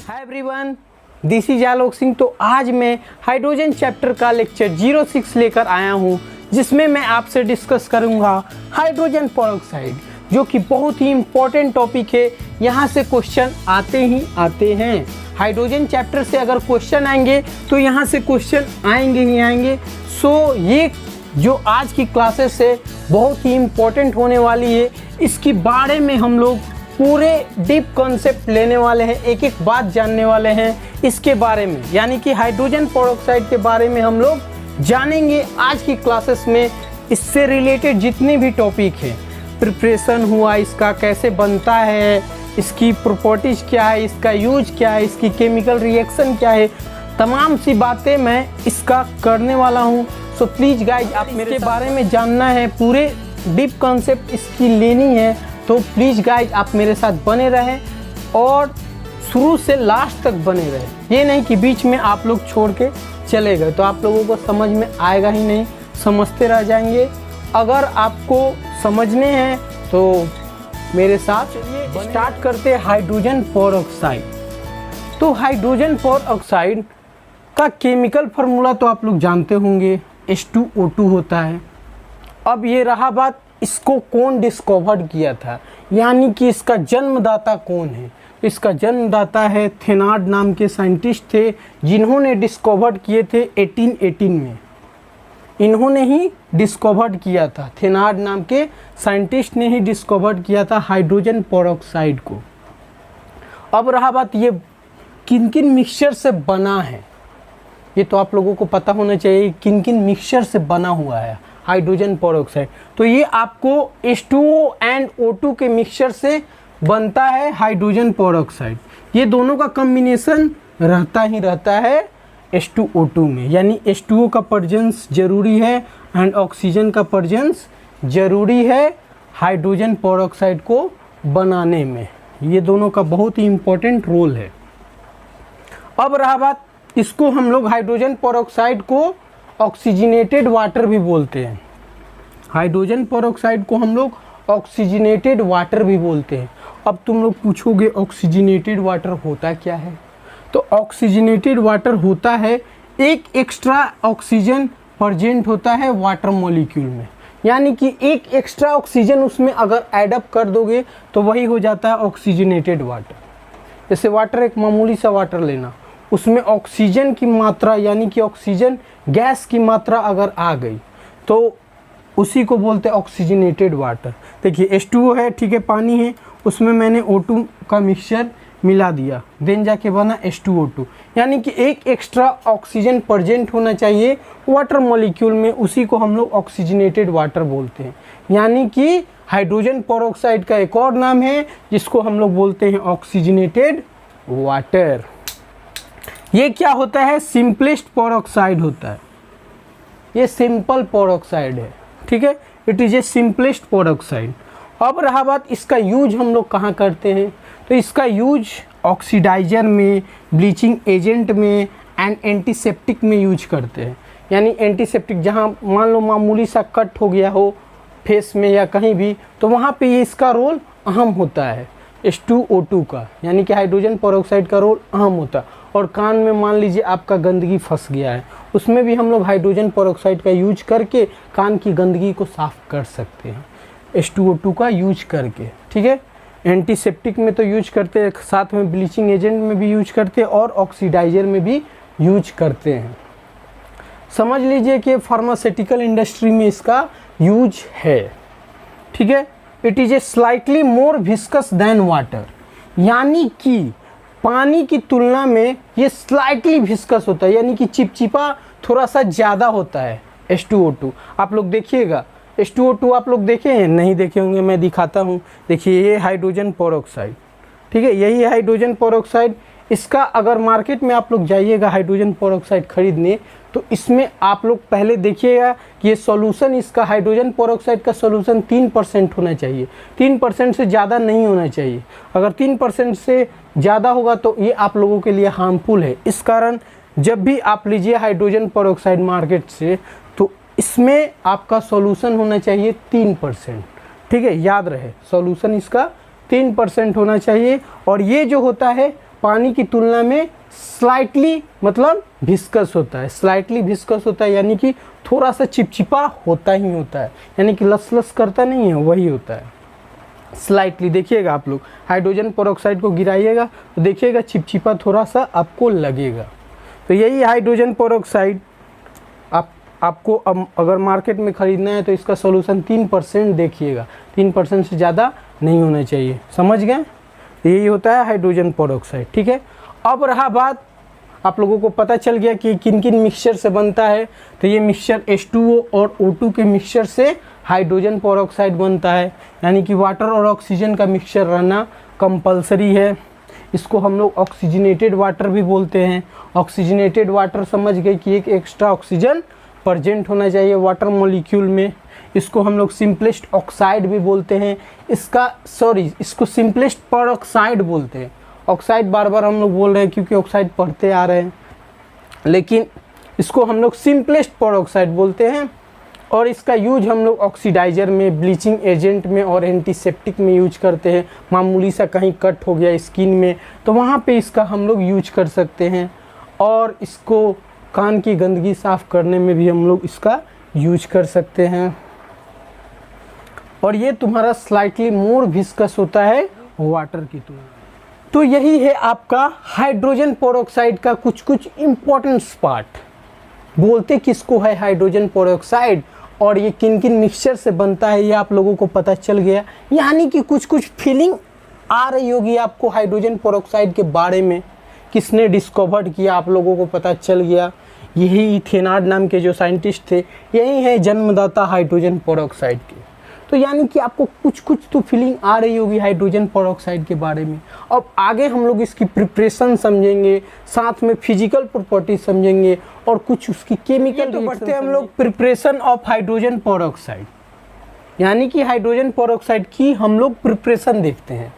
Hi everyone, this is Alok Singh. तो आज मैं हाइड्रोजन चैप्टर का लेक्चर 06 लेकर आया हूं, जिसमें मैं आपसे डिस्कस करूंगा हाइड्रोजन पेरोक्साइड, जो कि बहुत ही इम्पोर्टेंट टॉपिक है। यहाँ से क्वेश्चन आते ही आते हैं। हाइड्रोजन चैप्टर से अगर क्वेश्चन आएंगे तो यहाँ से क्वेश्चन आएंगे ही आएंगे। सो ये जो आज की क्लासेस है बहुत ही इम्पोर्टेंट होने वाली है। इसके बारे में हम लोग पूरे डीप कॉन्सेप्ट लेने वाले हैं, एक एक बात जानने वाले हैं इसके बारे में, यानी कि हाइड्रोजन पेरोक्साइड के बारे में हम लोग जानेंगे आज की क्लासेस में। इससे रिलेटेड जितने भी टॉपिक हैं, प्रिपरेशन हुआ इसका, कैसे बनता है, इसकी प्रॉपर्टीज क्या है, इसका यूज क्या है, इसकी केमिकल रिएक्शन क्या है, तमाम सी बातें मैं इसका करने वाला हूँ। सो प्लीज़ गाइज, आप मेरे बारे में जानना है, पूरे डीप कॉन्सेप्ट इसकी लेनी है, तो प्लीज़ गाइज आप मेरे साथ बने रहें और शुरू से लास्ट तक बने रहें। ये नहीं कि बीच में आप लोग छोड़ के चले गए तो आप लोगों को समझ में आएगा ही नहीं, समझते रह जाएंगे। अगर आपको समझने हैं तो मेरे साथ चलिए स्टार्ट करते हैं हाइड्रोजन पेरोक्साइड। तो हाइड्रोजन पेरोक्साइड का केमिकल फार्मूला तो आप लोग जानते होंगे, H2O2 होता है। अब ये रहा बात, इसको कौन डिस्कवर किया था, यानी कि इसका जन्मदाता कौन है। इसका जन्मदाता है थेनार्ड नाम के साइंटिस्ट थे, जिन्होंने डिस्कवर किए थे 1818 में। इन्होंने ही डिस्कवर किया था, थेनार्ड नाम के साइंटिस्ट ने ही डिस्कवर किया था हाइड्रोजन पेरोक्साइड को। अब रहा बात, ये किन किन मिक्सचर से बना है, ये तो आप लोगों को पता होना चाहिए किन किन मिक्सचर से बना हुआ है हाइड्रोजन पेरोक्साइड। तो ये आपको H2O एंड O2 के मिक्सचर से बनता है हाइड्रोजन पेरोक्साइड। ये दोनों का कॉम्बिनेशन रहता ही रहता है H2O2 में, यानी H2O का प्रेजेंस जरूरी है एंड ऑक्सीजन का प्रेजेंस जरूरी है हाइड्रोजन पेरोक्साइड को बनाने में। ये दोनों का बहुत ही इम्पोर्टेंट रोल है। अब रहा बात, इसको हम लोग हाइड्रोजन पेरोक्साइड को ऑक्सीजनेटेड वाटर भी बोलते हैं। हाइड्रोजन पेरोक्साइड को हम लोग ऑक्सीजनेटेड वाटर भी बोलते हैं। अब तुम लोग पूछोगे ऑक्सीजनेटेड वाटर होता क्या है, तो ऑक्सीजनेटेड वाटर होता है एक एक्स्ट्रा ऑक्सीजन प्रेजेंट होता है वाटर मॉलिक्यूल में, यानी कि एक एक्स्ट्रा ऑक्सीजन उसमें अगर ऐडअप कर दोगे तो वही हो जाता है ऑक्सीजनेटेड वाटर। जैसे वाटर, एक मामूली सा वाटर लेना, उसमें ऑक्सीजन की मात्रा यानी कि ऑक्सीजन गैस की मात्रा अगर आ गई तो उसी को बोलते हैं ऑक्सीजनेटेड वाटर। देखिए H2O है, ठीक है, पानी है, उसमें मैंने O2 का मिक्सचर मिला दिया, देन जाके बना H2O2, यानी कि एक एक्स्ट्रा ऑक्सीजन प्रेजेंट होना चाहिए वाटर मॉलिक्यूल में, उसी को हम लोग ऑक्सीजनेटेड वाटर बोलते हैं। यानी कि हाइड्रोजन पेरोक्साइड का एक और नाम है जिसको हम लोग बोलते हैं ऑक्सीजनेटेड वाटर। ये क्या होता है, सिंपलेस्ट पेरोक्साइड होता है, ये सिंपल पेरोक्साइड है, ठीक है, it is A simplest peroxide. अब रहा बात, इसका यूज हम लोग कहाँ करते हैं, तो इसका यूज ऑक्सीडाइजर में, ब्लीचिंग एजेंट में एंड एंटीसेप्टिक में यूज करते हैं। यानी एंटीसेप्टिक, जहाँ मान लो मामूली सा कट हो गया हो फेस में या कहीं भी, तो वहाँ पे ये इसका रोल अहम होता है H2O2 का, यानी कि हाइड्रोजन पेरोक्साइड का रोल अहम होता है। और कान में मान लीजिए आपका गंदगी फंस गया है, उसमें भी हम लोग हाइड्रोजन पेरोक्साइड का यूज करके कान की गंदगी को साफ कर सकते हैं H2O2 का यूज करके, ठीक है। एंटीसेप्टिक में तो यूज करते हैं, साथ में ब्लीचिंग एजेंट में भी यूज करते हैं और ऑक्सीडाइजर में भी यूज करते हैं। समझ लीजिए कि फार्मास्यूटिकल इंडस्ट्री में इसका यूज है, ठीक है। It is a slightly more viscous than water, यानी कि पानी की तुलना में ये स्लाइटली विस्कस होता है, यानी कि चिपचिपा थोड़ा सा ज़्यादा होता है H2O2। आप लोग देखिएगा H2O2 आप लोग देखे हैं, नहीं देखे होंगे, मैं दिखाता हूँ। देखिए ये हाइड्रोजन पेरोक्साइड, ठीक है, यही है हाइड्रोजन पेरोक्साइड। इसका अगर मार्केट में आप लोग जाइएगा हाइड्रोजन पेरोक्साइड खरीदने, तो इसमें आप लोग पहले देखिएगा कि ये सॉल्यूशन, इसका हाइड्रोजन पेरोक्साइड का सॉल्यूशन 3% होना चाहिए, 3% से ज़्यादा नहीं होना चाहिए। अगर 3% से ज़्यादा होगा तो ये आप लोगों के लिए हार्मफुल है। इस कारण जब भी आप लीजिए हाइड्रोजन पेरोक्साइड मार्केट से, तो इसमें आपका सॉल्यूशन होना चाहिए 3%, ठीक है, याद रहे सॉल्यूशन इसका 3% होना चाहिए। और ये जो होता है पानी की तुलना में स्लाइटली मतलब विस्कस होता है, स्लाइटली विस्कस होता है, यानी कि थोड़ा सा चिपचिपा होता ही होता है, यानी कि लस लस करता नहीं है, वही होता है स्लाइटली। देखिएगा आप लोग हाइड्रोजन पेरोक्साइड को गिराइएगा तो देखिएगा चिपचिपा थोड़ा सा आपको लगेगा। तो यही हाइड्रोजन पेरोक्साइड आपको अगर मार्केट में ख़रीदना है तो इसका सॉल्यूशन 3% देखिएगा, 3% से ज़्यादा नहीं होना चाहिए, समझ गए। यही होता है हाइड्रोजन पेरोक्साइड, ठीक है। अब रहा बात, आप लोगों को पता चल गया कि किन किन मिक्सचर से बनता है। तो ये मिक्सचर H2O और O2 के मिक्सचर से हाइड्रोजन पेरोक्साइड बनता है, यानी कि वाटर और ऑक्सीजन का मिक्सचर रहना कंपलसरी है। इसको हम लोग ऑक्सीजनेटेड वाटर भी बोलते हैं। ऑक्सीजनेटेड वाटर समझ गए कि एक एक्स्ट्रा ऑक्सीजन प्रेजेंट होना चाहिए वाटर मॉलिक्यूल में। इसको हम लोग सिंपलेस्ट ऑक्साइड भी बोलते हैं। इसको सिंपलेस्ट पेरोक्साइड बोलते हैं। ऑक्साइड बार बार हम लोग बोल रहे हैं क्योंकि ऑक्साइड पढ़ते आ रहे हैं, लेकिन इसको हम लोग सिंपलेस्ट पेरोक्साइड बोलते हैं। और इसका यूज हम लोग ऑक्सीडाइजर में, ब्लीचिंग एजेंट में और एंटीसेप्टिक में यूज करते हैं। मामूली सा कहीं कट हो गया स्किन में तो वहाँ पे इसका हम लोग यूज कर सकते हैं। और इसको कान की गंदगी साफ़ करने में भी हम लोग इसका यूज कर सकते हैं। और ये तुम्हारा स्लाइटली मोर विस्कस होता है वाटर की तुलना में। तो यही है आपका हाइड्रोजन पेरोक्साइड का कुछ कुछ इम्पोर्टेंट पार्ट। बोलते किसको है हाइड्रोजन पेरोक्साइड और ये किन किन मिक्सचर से बनता है ये आप लोगों को पता चल गया। यानी कि कुछ कुछ फीलिंग आ रही होगी आपको हाइड्रोजन पेरोक्साइड के बारे में। किसने डिस्कवर्ड किया आप लोगों को पता चल गया। यही थेनार्ड नाम के जो साइंटिस्ट थे, यही है जन्मदाता हाइड्रोजन पेरोक्साइड के। तो यानी कि आपको कुछ कुछ तो फीलिंग आ रही होगी हाइड्रोजन पेरोक्साइड के बारे में। अब आगे हम लोग इसकी प्रिपरेशन समझेंगे, साथ में फिजिकल प्रॉपर्टीज समझेंगे और कुछ उसकी केमिकल। तो बढ़ते हम लोग प्रिपरेशन ऑफ हाइड्रोजन पेरोक्साइड, यानी कि हाइड्रोजन पेरोक्साइड की हम लोग प्रिपरेशन देखते हैं।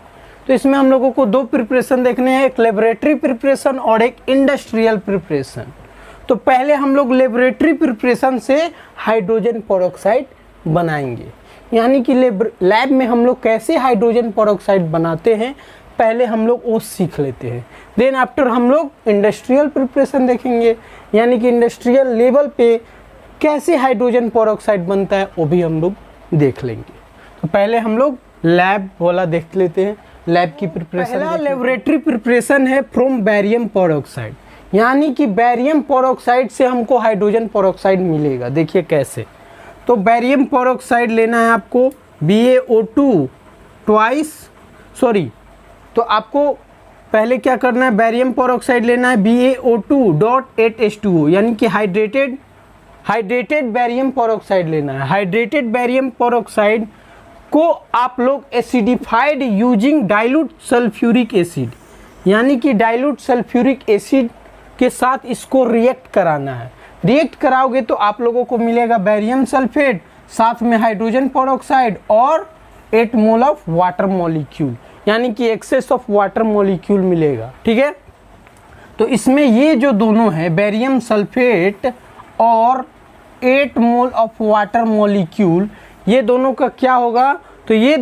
तो इसमें हम लोगों को दो प्रिपरेशन देखने हैं, एक लेबोरेटरी प्रिपरेशन और एक इंडस्ट्रियल प्रिपरेशन। तो पहले हम लोग लेबोरेटरी प्रिपरेशन से हाइड्रोजन पेरोक्साइड बनाएंगे, यानी कि लैब में हम लोग कैसे हाइड्रोजन पेरोक्साइड बनाते हैं पहले हम लोग वो सीख लेते हैं। देन आफ्टर हम लोग इंडस्ट्रियल प्रिपरेशन देखेंगे, यानी कि इंडस्ट्रियल लेवल पे कैसे हाइड्रोजन पेरोक्साइड बनता है वो भी हम लोग देख लेंगे। तो पहले हम लोग लैब वाला देख लेते हैं, लैब की प्रिपरेशन। पहला लेबोरेटरी प्रिपरेशन है फ्रॉम बैरियम पेरोक्साइड, यानी कि बैरियम पेरोक्साइड से हमको हाइड्रोजन पेरोक्साइड मिलेगा। देखिए कैसे। तो बैरियम पेरोक्साइड लेना है आपको BaO2 तो आपको पहले क्या करना है, बैरियम पेरोक्साइड लेना है BaO2.8H2O, यानी कि हाइड्रेटेड बैरियम पेरोक्साइड लेना है। हाइड्रेटेड बैरियम पेरोक्साइड को आप लोग acidified using dilute sulphuric acid, यानी कि डाइल्यूट सल्फ्यूरिक एसिड के साथ इसको रिएक्ट कराना है। रिएक्ट कराओगे तो आप लोगों को मिलेगा बैरियम सल्फेट, साथ में हाइड्रोजन पेरोक्साइड और 8 मोल ऑफ वाटर मॉलिक्यूल, यानी कि एक्सेस ऑफ वाटर मॉलिक्यूल मिलेगा। ठीक है। तो इसमें ये जो दोनों है बैरियम सल्फेट और 8 मोल ऑफ वाटर मॉलिक्यूल, ये दोनों का क्या होगा, तो ये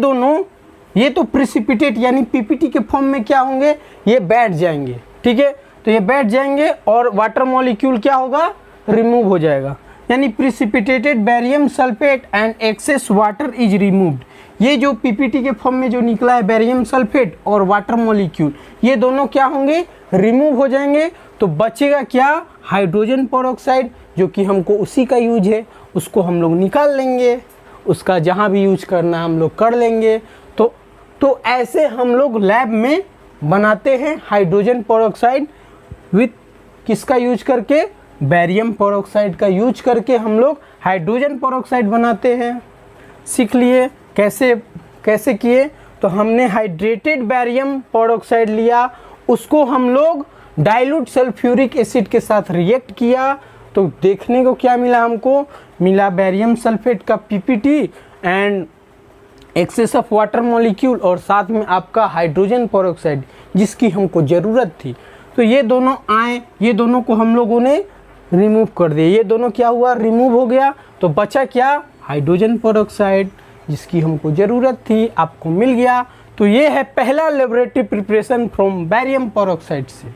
तो प्रिसिपिटेट यानी पीपीटी के फॉर्म में क्या होंगे, ये बैठ जाएंगे। ठीक है। तो ये बैठ जाएंगे और वाटर मॉलिक्यूल क्या होगा, रिमूव हो जाएगा, यानी precipitated barium sulphate and excess water is removed. ये जो पीपीटी के फॉर्म में जो निकला है बैरियम सल्फेट और वाटर मॉलिक्यूल, ये दोनों क्या होंगे, रिमूव हो जाएंगे। तो बचेगा क्या, हाइड्रोजन पेरोक्साइड, जो कि हमको उसी का यूज है, उसको हम लोग निकाल लेंगे, उसका जहाँ भी यूज करना हम लोग कर लेंगे। तो ऐसे हम लोग लैब में बनाते हैं हाइड्रोजन पेरोक्साइड विथ किसका यूज करके, बैरियम पेरोक्साइड का यूज करके हम लोग हाइड्रोजन पेरोक्साइड बनाते हैं। सीख लिए कैसे किए। तो हमने हाइड्रेटेड बैरियम पेरोक्साइड लिया, उसको हम लोग डाइल्यूट सल्फ्यूरिक एसिड के साथ रिएक्ट किया, तो देखने को क्या मिला, हमको मिला बैरियम सल्फेट का PPT and excess of water molecule और साथ में आपका हाइड्रोजन पेरोक्साइड जिसकी हमको ज़रूरत थी। तो ये दोनों आए, ये दोनों को हम लोगों ने रिमूव कर दिया, ये दोनों क्या हुआ, रिमूव हो गया। तो बचा क्या, हाइड्रोजन पेरोक्साइड जिसकी हमको ज़रूरत थी, आपको मिल गया। तो ये है पहला laboratory preparation from barium peroxide से।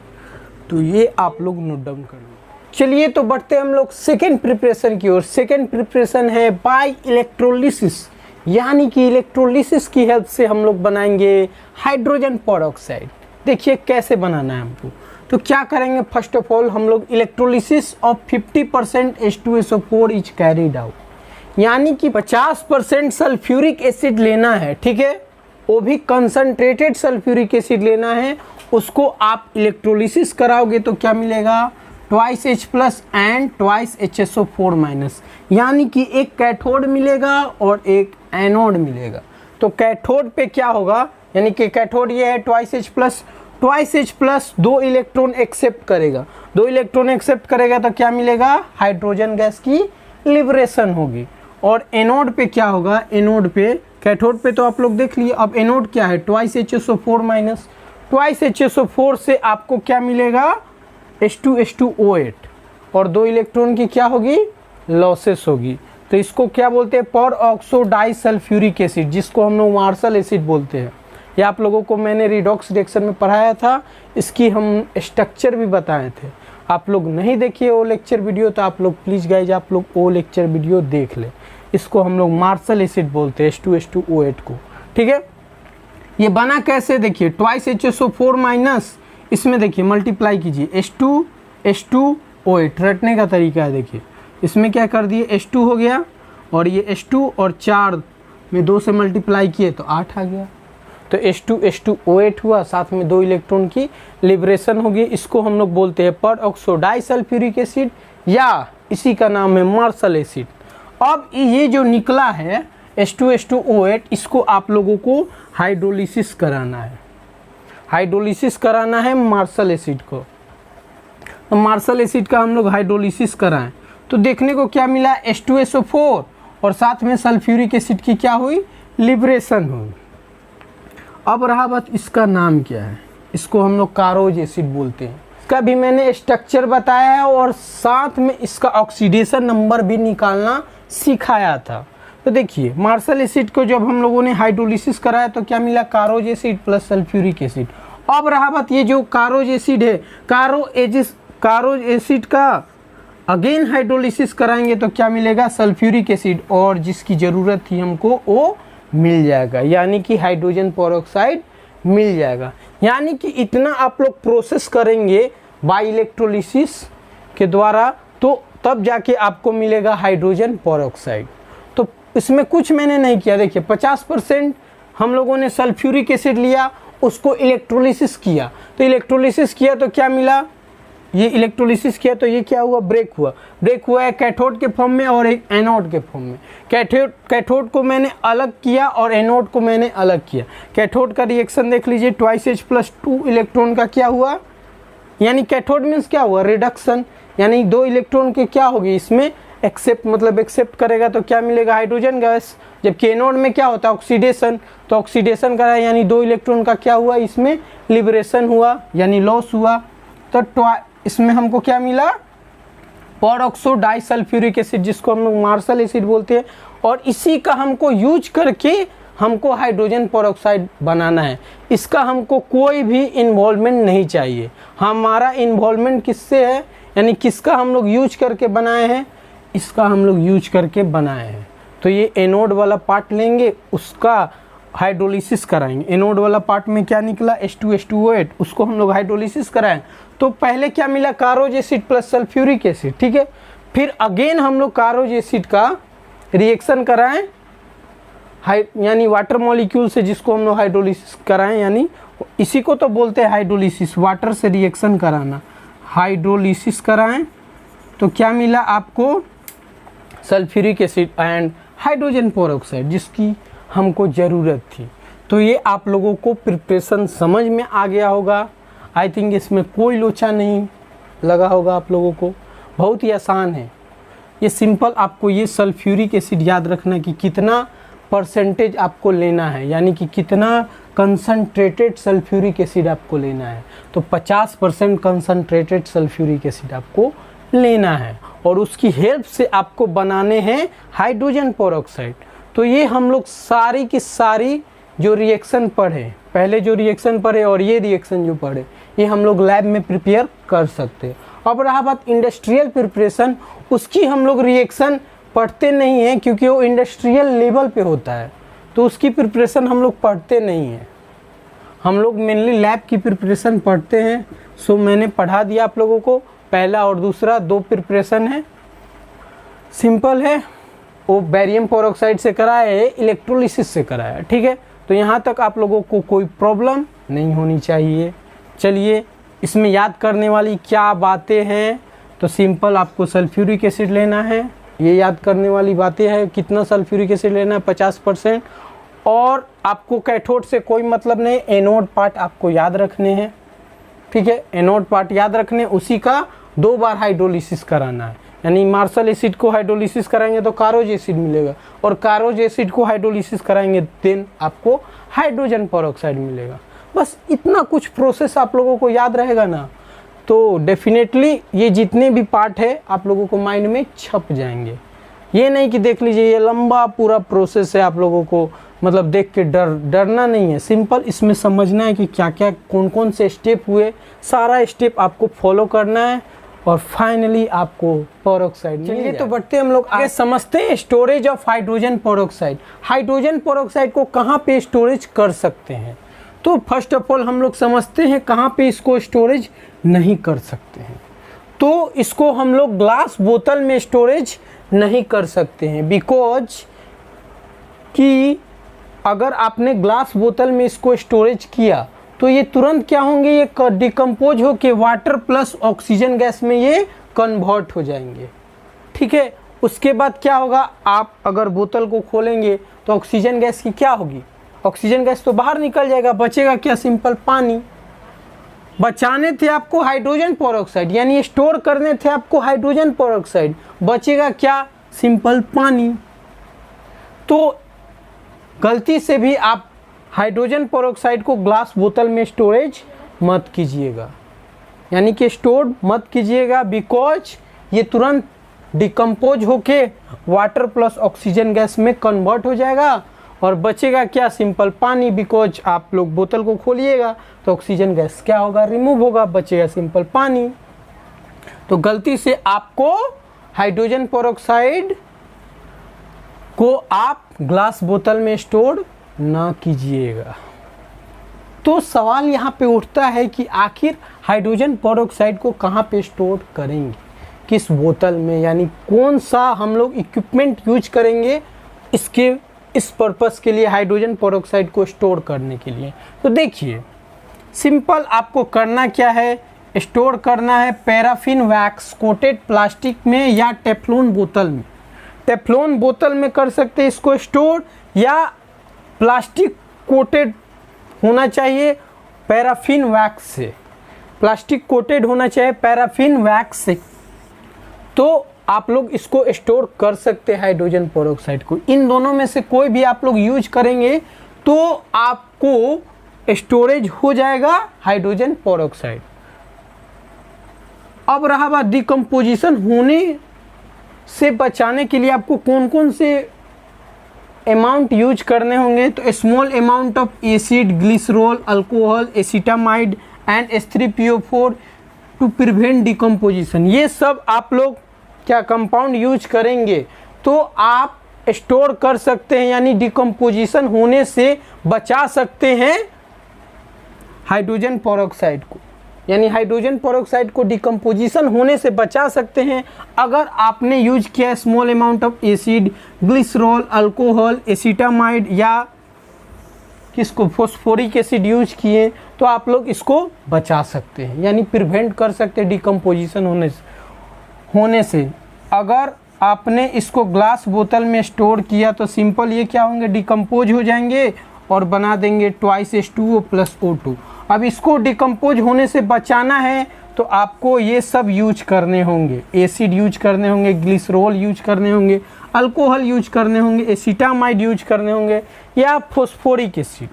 तो ये आप लोग नोट डाउन कर लो। चलिए तो बढ़ते हम लोग सेकेंड प्रिपरेशन की ओर। सेकेंड प्रिपरेशन है बाय इलेक्ट्रोलिसिस, यानी कि इलेक्ट्रोलिसिस की हेल्प से हम लोग बनाएंगे हाइड्रोजन पेरोक्साइड। देखिए कैसे बनाना है हमको। तो क्या करेंगे, फर्स्ट ऑफ ऑल हम लोग electrolysis of 50% H2SO4 is carried out, यानी कि 50% सल्फ्यूरिक एसिड लेना है, ठीक है, वो भी कंसंट्रेटेड सल्फ्यूरिक एसिड लेना है। उसको आप इलेक्ट्रोलिसिस कराओगे तो क्या मिलेगा, twice H plus and twice HSO4 minus, यानी कि एक कैथोड मिलेगा और एक एनोड मिलेगा। तो कैथोड पे क्या होगा, यानी कि कैथोड ये है ट्वाइस H प्लस 2 इलेक्ट्रॉन एक्सेप्ट करेगा, 2 इलेक्ट्रॉन एक्सेप्ट करेगा तो क्या मिलेगा, हाइड्रोजन गैस की लिबरेशन होगी। और एनोड पे क्या होगा, एनोड पे, कैथोड पे तो आप लोग देख लिए, अब एनोड क्या है, twice HSO4 minus, twice HSO4 से आपको क्या मिलेगा, H2H2O8, और 2 इलेक्ट्रॉन की क्या होगी, लॉसेस होगी। तो इसको क्या बोलते हैं, पर ऑक्सो डाई सल्फ्यूरिक एसिड, जिसको हम लोग मार्शल एसिड बोलते हैं। ये आप लोगों को मैंने रिडॉक्स रिएक्शन में पढ़ाया था, इसकी हम स्ट्रक्चर भी बताए थे। आप लोग नहीं देखिए वो लेक्चर वीडियो तो आप लोग प्लीज़ गाइज आप लोग वो लेक्चर वीडियो देख ले। इसको हम लोग मार्शल एसिड बोलते हैं, H2H2O8 को, ठीक है। ये बना कैसे, देखिए ट्वाइस HSO4 माइनस, इसमें देखिए मल्टीप्लाई कीजिए H2H2O8, रटने का तरीका है। देखिए इसमें क्या कर दिए, H2 हो गया, और ये H2 और 4 में 2 से मल्टीप्लाई किए तो 8 आ गया। तो H2H2O8 हुआ, साथ में 2 इलेक्ट्रॉन की लिबरेशन होगी। इसको हम लोग बोलते हैं पर ऑक्सो डाई सल्फ्यूरिक एसिड, या इसी का नाम है मार्शल एसिड। अब ये जो निकला है H2H2O8, इसको आप लोगों को हाइड्रोलिसिस कराना है, हाइड्रोलिसिस कराना है मार्शल एसिड को। तो मार्शल एसिड का हम लोग हाइड्रोलिसिस कराएं तो देखने को क्या मिला, H2SO4 और साथ में सल्फ्यूरिक एसिड की क्या हुई, लिबरेशन हुई। अब रहा बात इसका नाम क्या है, इसको हम लोग कारोज एसिड बोलते हैं। इसका भी मैंने स्ट्रक्चर बताया है और साथ में इसका ऑक्सीडेशन नंबर भी निकालना सिखाया था। तो देखिए मार्शल एसिड को जब हम लोगों ने हाइड्रोलिसिस कराया तो क्या मिला, कारोज एसिड प्लस सल्फ्यूरिक एसिड। अब रहा बात ये जो कारोज एसिड है, कारोज एसिड का अगेन हाइड्रोलिसिस कराएंगे तो क्या मिलेगा, सल्फ्यूरिक एसिड, और जिसकी ज़रूरत थी हमको वो मिल जाएगा, यानी कि हाइड्रोजन पेरोक्साइड मिल जाएगा। यानी कि इतना आप लोग प्रोसेस करेंगे बाय इलेक्ट्रोलिसिस के द्वारा, तो तब जाके आपको मिलेगा हाइड्रोजन पेरोक्साइड। तो इसमें कुछ मैंने नहीं किया, देखिए 50% हम लोगों ने सल्फ्यूरिक एसिड लिया, उसको इलेक्ट्रोलिसिस किया, तो इलेक्ट्रोलिसिस किया तो क्या मिला, ये इलेक्ट्रोलिसिस किया तो ये क्या हुआ, ब्रेक हुआ है कैथोड के फॉर्म में और एक एनोड के फॉर्म में। कैथोड को मैंने अलग किया और एनोड को मैंने अलग किया। कैथोड का रिएक्शन देख लीजिए, ट्वाइस H प्लस 2 इलेक्ट्रॉन का क्या हुआ, यानी कैथोड मीन्स क्या हुआ, रिडक्शन, यानी 2 इलेक्ट्रॉन के क्या होगी इसमें एक्सेप्ट करेगा तो क्या मिलेगा, हाइड्रोजन गैस। जबकि एनोड में क्या होता है, ऑक्सीडेशन, तो ऑक्सीडेशन करा यानी 2 इलेक्ट्रॉन का क्या हुआ, इसमें लिबरेशन हुआ यानी लॉस हुआ। तो इसमें हमको क्या मिला, पर ऑक्सो डाई सल्फ्यूरिक एसिड, जिसको हम लोग मार्शल एसिड बोलते हैं, और इसी का हमको यूज करके हमको हाइड्रोजन पेरोक्साइड बनाना है। इसका हमको कोई भी इन्वॉल्वमेंट नहीं चाहिए। हमारा इन्वॉल्वमेंट किससे है, यानी किसका हम लोग यूज करके बनाए हैं, इसका हम लोग यूज करके बनाए हैं। तो ये एनोड वाला पार्ट लेंगे, उसका हाइड्रोलिसिस कराएंगे। एनोड वाला पार्ट में क्या निकला, H2H2O8, उसको हम लोग हाइड्रोलिसिस कराएं तो पहले क्या मिला, कारोज एसिड प्लस सल्फ्यूरिक एसिड, ठीक है। फिर अगेन हम लोग कारोज एसिड का रिएक्शन कराएं यानी वाटर मॉलिक्यूल से, जिसको हम लोग हाइड्रोलिसिस कराएं, यानी इसी को तो बोलते हैं हाइड्रोलिसिस, वाटर से रिएक्शन कराना। हाइड्रोलिसिस कराएं तो क्या मिला आपको, sulphuric acid and hydrogen peroxide, जिसकी हमको ज़रूरत थी। तो ये आप लोगों को प्रिपरेशन समझ में आ गया होगा। आई थिंक इसमें कोई लोचा नहीं लगा होगा आप लोगों को, बहुत ही आसान है ये, सिंपल। आपको ये सल्फ्यूरिक एसिड याद रखना कि कितना परसेंटेज आपको लेना है, यानी कि कितना कंसनट्रेटेड सल्फ्यूरिक एसिड आपको लेना है। तो 50% कंसनट्रेटेड सल्फ्यूरिक एसिड आपको लेना है, और उसकी हेल्प से आपको बनाने हैं हाइड्रोजन पेरोक्साइड। तो ये हम लोग सारी की सारी जो रिएक्शन पढ़े, पहले जो रिएक्शन पढ़े और ये रिएक्शन जो पढ़े, ये हम लोग लैब में प्रिपेयर कर सकते हैं। अब रहा बात इंडस्ट्रियल प्रिपरेशन, उसकी हम लोग रिएक्शन पढ़ते नहीं हैं क्योंकि वो इंडस्ट्रियल लेवल पे होता है, तो उसकी प्रिपरेशन हम लोग पढ़ते नहीं हैं। हम लोग मेनली लैब की प्रिपरेशन पढ़ते हैं। सो मैंने पढ़ा दिया आप लोगों को, पहला और दूसरा 2 प्रिपरेशन है, सिंपल है। वो बेरियम पेरोक्साइड से कराया है, इलेक्ट्रोलिसिस से कराया है, ठीक है। तो यहाँ तक आप लोगों को कोई प्रॉब्लम नहीं होनी चाहिए। चलिए, इसमें याद करने वाली क्या बातें हैं, तो सिंपल आपको सल्फ्यूरिक एसिड लेना है, ये याद करने वाली बातें हैं। कितना सल्फ्यूरिक एसिड लेना है? 50%। और आपको कैथोड से कोई मतलब नहीं, एनोड पार्ट आपको याद रखने हैं, ठीक है। एनोड पार्ट याद रखने, उसी का 2 बार हाइड्रोलिसिस कराना है। यानी मार्शल एसिड को हाइड्रोलिसिस कराएंगे तो कारोज एसिड मिलेगा, और कारोज एसिड को हाइड्रोलिसिस कराएंगे देन आपको हाइड्रोजन पेरोक्साइड मिलेगा। बस इतना कुछ प्रोसेस आप लोगों को याद रहेगा ना, तो डेफिनेटली ये जितने भी पार्ट है आप लोगों को माइंड में छप जाएंगे। ये नहीं कि देख लीजिए ये लंबा पूरा प्रोसेस है, आप लोगों को मतलब देख के डरना नहीं है। सिंपल इसमें समझना है कि क्या क्या कौन कौन से स्टेप हुए, सारा स्टेप आपको फॉलो करना है और फाइनली आपको पेरोक्साइड। चलिए तो बढ़ते हम लोग आगे समझते हैं storage of hydrogen peroxide. Hydrogen peroxide को कहाँ पे स्टोरेज कर सकते हैं? तो फर्स्ट ऑफ ऑल हम लोग समझते हैं कहाँ पे इसको स्टोरेज नहीं कर सकते हैं। तो इसको हम लोग ग्लास बोतल में स्टोरेज नहीं कर सकते हैं, बिकॉज कि अगर आपने ग्लास बोतल में इसको स्टोरेज किया तो ये तुरंत क्या होंगे, ये डिकम्पोज हो के वाटर प्लस ऑक्सीजन गैस में ये कन्वर्ट हो जाएंगे, ठीक है। उसके बाद क्या होगा, आप अगर बोतल को खोलेंगे तो ऑक्सीजन गैस की क्या होगी, ऑक्सीजन गैस तो बाहर निकल जाएगा, बचेगा क्या, सिंपल पानी। बचाने थे आपको हाइड्रोजन पेरोक्साइड, यानी स्टोर करने थे आपको हाइड्रोजन पेरोक्साइड, बचेगा क्या, सिंपल पानी। तो गलती से भी आप हाइड्रोजन पेरोक्साइड को ग्लास बोतल में स्टोरेज मत कीजिएगा, यानी कि स्टोर मत कीजिएगा, बिकॉज ये तुरंत डिकम्पोज होके वाटर प्लस ऑक्सीजन गैस में कन्वर्ट हो जाएगा और बचेगा क्या, सिंपल पानी। बिकॉज आप लोग बोतल को खोलिएगा तो ऑक्सीजन गैस क्या होगा, रिमूव होगा, बचेगा सिंपल पानी। तो गलती से आपको हाइड्रोजन पेरोक्साइड को आप ग्लास बोतल में स्टोर ना कीजिएगा। तो सवाल यहाँ पे उठता है कि आखिर हाइड्रोजन पेरोक्साइड को कहाँ पे स्टोर करेंगे, किस बोतल में, यानी कौन सा हम लोग इक्विपमेंट यूज करेंगे इसके इस पर्पस के लिए, हाइड्रोजन पेरोक्साइड को स्टोर करने के लिए। तो देखिए सिंपल आपको करना क्या है, स्टोर करना है पैराफिन वैक्स कोटेड प्लास्टिक में या टेफ्लॉन बोतल में। टेफ्लॉन बोतल में कर सकते हैं इसको स्टोर, या प्लास्टिक कोटेड होना चाहिए पैराफिन वैक्स से, प्लास्टिक कोटेड होना चाहिए पैराफिन वैक्स से। तो आप लोग इसको स्टोर कर सकते हैं हाइड्रोजन पेरोक्साइड को। इन दोनों में से कोई भी आप लोग यूज करेंगे तो आपको स्टोरेज हो जाएगा हाइड्रोजन पेरोक्साइड। अब रहा बात डिकम्पोजिशन होने से बचाने के लिए आपको कौन कौन से अमाउंट यूज करने होंगे, तो small amount of acid, glycerol, alcohol, acetamide and H3PO4 to prevent decomposition. ये सब आप लोग क्या कंपाउंड यूज करेंगे तो आप स्टोर कर सकते हैं, यानी डिकम्पोजिशन होने से बचा सकते हैं हाइड्रोजन पेरोक्साइड को, यानी हाइड्रोजन पेरोक्साइड को डिकम्पोजिशन होने से बचा सकते हैं अगर आपने यूज किया small amount of acid, glycerol, alcohol, acetamide या किसको फॉस्फोरिक एसिड यूज किए तो आप लोग इसको बचा सकते हैं, यानी प्रिवेंट कर सकते हैं डिकम्पोजिशन होने से। अगर आपने इसको ग्लास बोतल में स्टोर किया तो सिंपल ये क्या होंगे, डिकम्पोज हो जाएंगे और बना देंगे H2O + O2। अब इसको डिकम्पोज होने से बचाना है तो आपको ये सब यूज करने होंगे, एसिड यूज करने होंगे, ग्लिसरॉल यूज करने होंगे, अल्कोहल यूज करने होंगे, एसिटामाइड यूज करने होंगे या फॉस्फोरिक एसिड।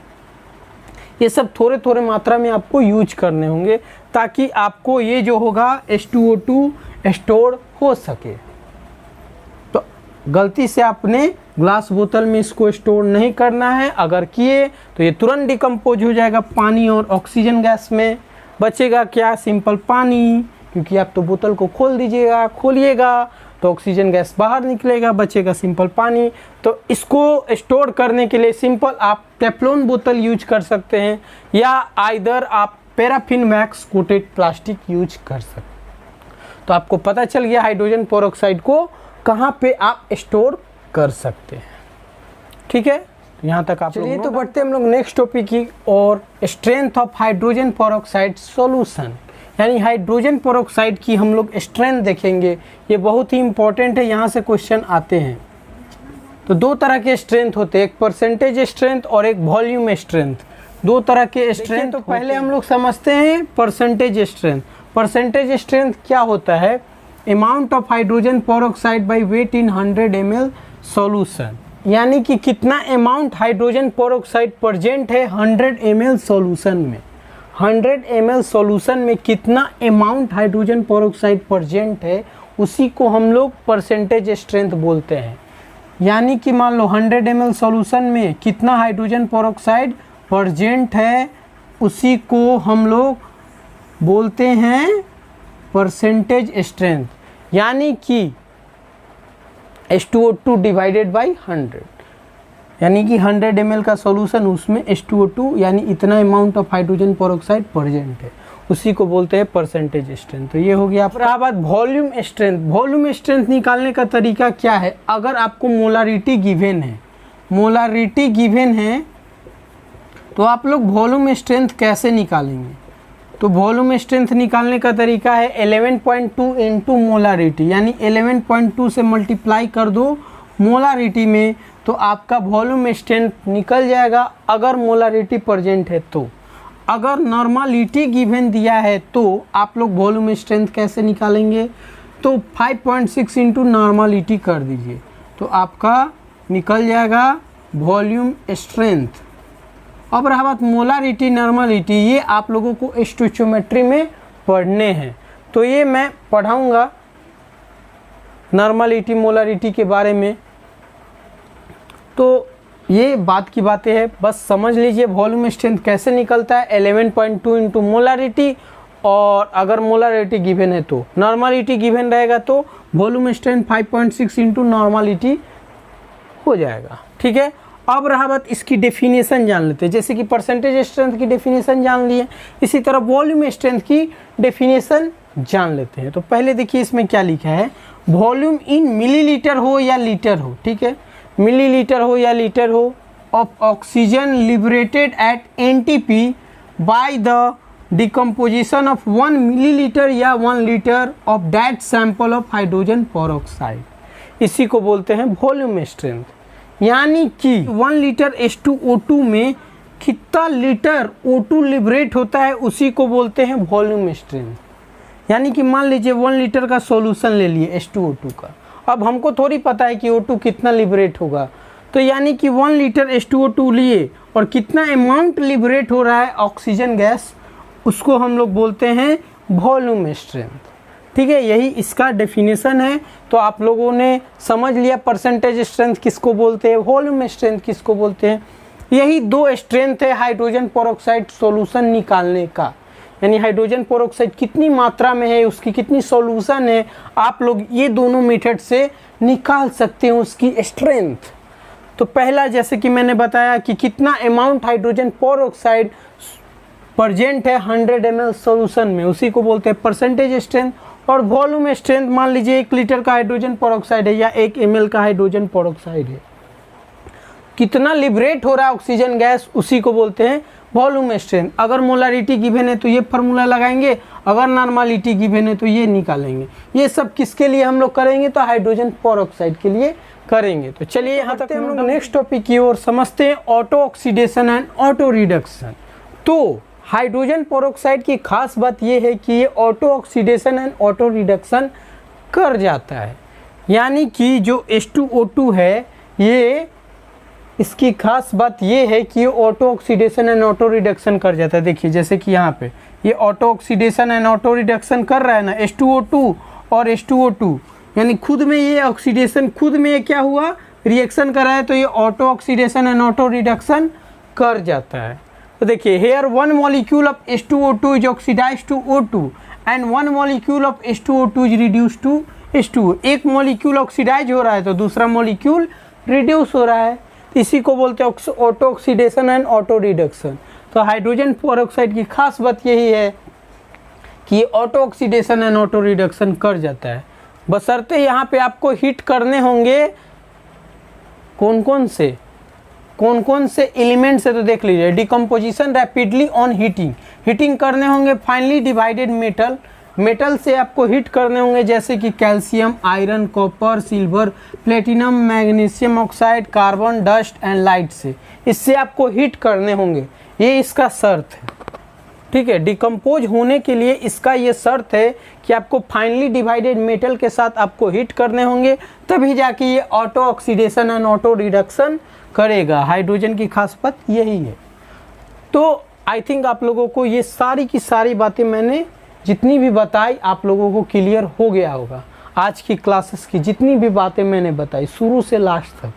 ये सब थोड़े थोड़े मात्रा में आपको यूज करने होंगे ताकि आपको ये जो होगा H2O2 स्टोर हो सके। तो गलती से आपने ग्लास बोतल में इसको स्टोर नहीं करना है। अगर किए तो ये तुरंत डिकम्पोज हो जाएगा पानी और ऑक्सीजन गैस में। बचेगा क्या? सिंपल पानी, क्योंकि आप तो बोतल को खोलिएगा तो ऑक्सीजन गैस बाहर निकलेगा, बचेगा सिंपल पानी। तो इसको स्टोर करने के लिए सिंपल आप टेफ्लॉन बोतल यूज कर सकते हैं या आइदर आप paraffin wax coated plastic use कर सकते हैं। तो आपको पता चल गया हाइड्रोजन पेरोक्साइड को कहाँ पे आप स्टोर कर सकते हैं। ठीक है, यहाँ तक आप चलिए तो बढ़ते हैं हम लोग नेक्स्ट टॉपिक की और strength of hydrogen peroxide solution, यानी हाइड्रोजन पेरोक्साइड की हम लोग स्ट्रेंथ देखेंगे। ये बहुत ही इंपॉर्टेंट है, यहाँ से क्वेश्चन आते हैं। तो दो तरह के स्ट्रेंथ होते हैं, एक परसेंटेज स्ट्रेंथ और एक वॉल्यूम स्ट्रेंथ। दो तरह के स्ट्रेंथ। तो पहले हम लोग समझते हैं परसेंटेज स्ट्रेंथ। परसेंटेज स्ट्रेंथ क्या होता है? Amount of hydrogen peroxide by weight in 100 ml solution, यानी कि कितना अमाउंट हाइड्रोजन पेरोक्साइड प्रेजेंट है 100 ml सॉल्यूशन में। 100 ml सॉल्यूशन में कितना अमाउंट हाइड्रोजन पेरोक्साइड प्रेजेंट है, उसी को हम लोग परसेंटेज स्ट्रेंथ बोलते हैं। यानी कि मान लो 100 ml सॉल्यूशन में कितना हाइड्रोजन पेरोक्साइड प्रेजेंट है, उसी को हम लोग बोलते हैं परसेंटेज स्ट्रेंथ। यानी कि H2O2 डिवाइडेड बाई 100, यानी कि 100 ml का सॉल्यूशन, उसमें H2O2 यानी इतना amount of hydrogen peroxide present है, उसी को बोलते हैं परसेंटेज स्ट्रेंथ। तो ये हो गया। फिर बाद वॉल्यूम स्ट्रेंथ। वॉल्यूम स्ट्रेंथ निकालने का तरीका क्या है? अगर आपको मोलारिटी गिवन है, तो आप लोग वॉल्यूम स्ट्रेंथ कैसे निकालेंगे? तो वॉल्यूम स्ट्रेंथ निकालने का तरीका है 11.2 इंटू मोलारिटी, यानी 11.2 से मल्टीप्लाई कर दो मोलारिटी में, तो आपका वॉल्यूम स्ट्रेंथ निकल जाएगा। अगर मोलारिटी प्रेजेंट है तो। अगर नॉर्मलिटी गिवन दिया है तो आप लोग वॉल्यूम स्ट्रेंथ कैसे निकालेंगे? तो 5.6 इंटू नॉर्मलिटी कर दीजिए, तो आपका निकल जाएगा वॉल्यूम स्ट्रेंथ। अब रहा बात मोलारिटी नॉर्मलिटी, ये आप लोगों को स्टोइचियोमेट्री में पढ़ने हैं, तो ये मैं पढ़ाऊँगा नॉर्मलिटी मोलारिटी के बारे में। तो ये बात की बातें हैं, बस समझ लीजिए वॉल्यूम स्ट्रेंथ कैसे निकलता है। 11.2 इंटू मोलारिटी, और अगर मोलारिटी गिवन है तो, नॉर्मलिटी गिवन रहेगा तो वॉल्यूम स्ट्रेंथ 5.6 इंटू नॉर्मलिटी हो जाएगा। ठीक है, अब रहा बात इसकी डेफिनेशन जान लेते हैं। जैसे कि परसेंटेज स्ट्रेंथ की डेफिनेशन जान लिए, इसी तरह वॉल्यूम स्ट्रेंथ की डेफिनेशन जान लेते हैं। तो पहले देखिए इसमें क्या लिखा है, वॉल्यूम इन मिलीलीटर हो या लीटर हो, ठीक है, मिलीलीटर हो या लीटर हो, of oxygen liberated at NTP by the decomposition of 1 millilitre या 1 litre of that sample of hydrogen peroxide, इसी को बोलते हैं वॉल्यूम स्ट्रेंथ। यानी कि 1 लीटर H2O2 में कितना लीटर O2 लिबरेट होता है, उसी को बोलते हैं वॉल्यूम स्ट्रेंथ। यानी कि मान लीजिए 1 लीटर का सॉल्यूशन ले लिए H2O2 का, अब हमको थोड़ी पता है कि O2 कितना लिबरेट होगा, तो यानी कि 1 लीटर H2O2 लिए और कितना अमाउंट लिबरेट हो रहा है ऑक्सीजन गैस, उसको हम लोग बोलते हैं वॉल्यूम स्ट्रेंथ। ठीक है, यही इसका डेफिनेशन है। तो आप लोगों ने समझ लिया परसेंटेज स्ट्रेंथ किसको बोलते हैं, वॉल्यूम स्ट्रेंथ किसको बोलते हैं। यही दो स्ट्रेंथ है हाइड्रोजन पेरोक्साइड सॉल्यूशन निकालने का, यानी हाइड्रोजन पेरोक्साइड कितनी मात्रा में है, उसकी कितनी सॉल्यूशन है, आप लोग ये दोनों मेथड से निकाल सकते हैं उसकी स्ट्रेंथ। तो पहला जैसे कि मैंने बताया कि कितना अमाउंट हाइड्रोजन पेरोक्साइड प्रेजेंट है 100 ml सॉल्यूशन में, उसी को बोलते हैं परसेंटेज स्ट्रेंथ। और वॉल्यूम स्ट्रेंथ मान लीजिए 1 लीटर का हाइड्रोजन पेरोक्साइड है या 1 ml का हाइड्रोजन पेरोक्साइड है, कितना लिबरेट हो रहा है ऑक्सीजन गैस, उसी को बोलते हैं वॉल्यूम स्ट्रेंथ। अगर मोलारिटी गिवन है तो ये फार्मूला लगाएंगे, अगर नॉर्मलिटी गिवन है तो ये निकालेंगे। ये सब किसके लिए हम लोग करेंगे, तो हाइड्रोजन पेरोक्साइड के लिए करेंगे। तो चलिए यहाँ तक हम लोग नेक्स्ट टॉपिक की ओर समझते हैं, auto oxidation and auto reduction. तो हाइड्रोजन पेरोक्साइड की खास बात यह है कि ये auto oxidation and auto reduction कर जाता है, यानी कि जो H2O2 है, ये इसकी खास बात ये है कि ये auto oxidation and auto reduction कर जाता है। देखिए जैसे कि यहाँ पे ये auto oxidation and auto reduction कर रहा है ना, H2O2 और H2O2, यानी खुद में ये ऑक्सीडेशन, खुद में ये क्या हुआ, रिएक्शन कर रहा है, तो ये auto oxidation and auto reduction कर जाता है। तो देखिए here one molecule of H2O2 is oxidize to O2 and one molecule of H2O2 is reduce to H2O। एक मॉलिक्यूल ऑक्सीडाइज हो रहा है तो दूसरा मॉलिक्यूल रिड्यूस हो रहा है, इसी को बोलते हैं auto oxidation and auto reduction. तो हाइड्रोजन पेरोक्साइड की खास बात यही है कि ये auto oxidation and auto reduction कर जाता है, बशर्ते यहाँ पे आपको हीट करने होंगे कौन कौन से एलिमेंट से, तो देख लीजिए डिकम्पोजिशन रैपिडली ऑन हीटिंग करने होंगे फाइनली डिवाइडेड मेटल से आपको हीट करने होंगे, जैसे कि calcium, iron, copper, silver, platinum, magnesium oxide, carbon, dust and light से, इससे आपको हीट करने होंगे, ये इसका शर्त है। ठीक है, डिकम्पोज होने के लिए इसका ये शर्त है कि आपको फाइनली डिवाइडेड मेटल के साथ आपको हीट करने होंगे, तभी जाके ये auto oxidation and auto reduction करेगा। हाइड्रोजन की खास बात यही है। तो आई थिंक आप लोगों को ये सारी की सारी बातें मैंने जितनी भी बताई आप लोगों को क्लियर हो गया होगा। आज की क्लासेस की जितनी भी बातें मैंने बताई शुरू से लास्ट तक,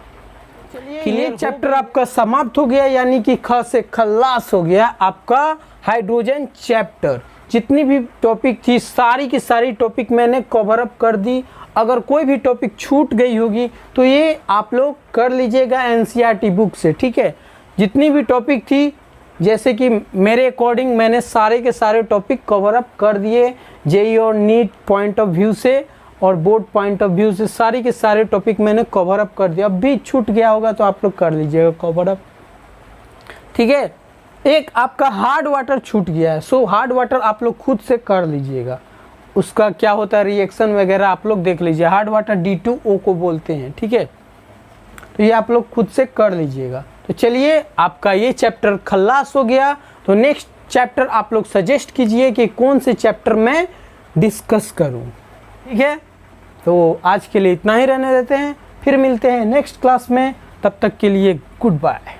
क्लियर चैप्टर आपका समाप्त हो गया, यानी कि ख से खल्लास हो गया आपका हाइड्रोजन चैप्टर। जितनी भी टॉपिक थी सारी की सारी टॉपिक मैंने कवर अप कर दी। अगर कोई भी टॉपिक छूट गई होगी तो ये आप लोग कर लीजिएगा एनसीईआरटी बुक से। ठीक है, जितनी भी टॉपिक थी, जैसे कि मेरे अकॉर्डिंग मैंने सारे के सारे टॉपिक कवर अप कर दिए, जेईई और नीट पॉइंट ऑफ व्यू से और बोर्ड पॉइंट ऑफ व्यू से सारे के सारे टॉपिक मैंने कवर अप कर दिया। अब भी छूट गया होगा तो आप लोग कर लीजिएगा कवर अप। ठीक है, एक आपका हार्ड वाटर छूट गया है, सो हार्ड वाटर आप लोग खुद से कर लीजिएगा, उसका क्या होता है रिएक्शन वगैरह आप लोग देख लीजिए। हार्ड वाटर D2O को बोलते हैं। ठीक है, तो ये आप लोग खुद से कर लीजिएगा। तो चलिए आपका ये चैप्टर खल्लास हो गया, तो नेक्स्ट चैप्टर आप लोग सजेस्ट कीजिए कि कौन से चैप्टर मैं डिस्कस करूं। ठीक है, तो आज के लिए इतना ही रहने देते हैं, फिर मिलते हैं नेक्स्ट क्लास में, तब तक के लिए गुड बाय।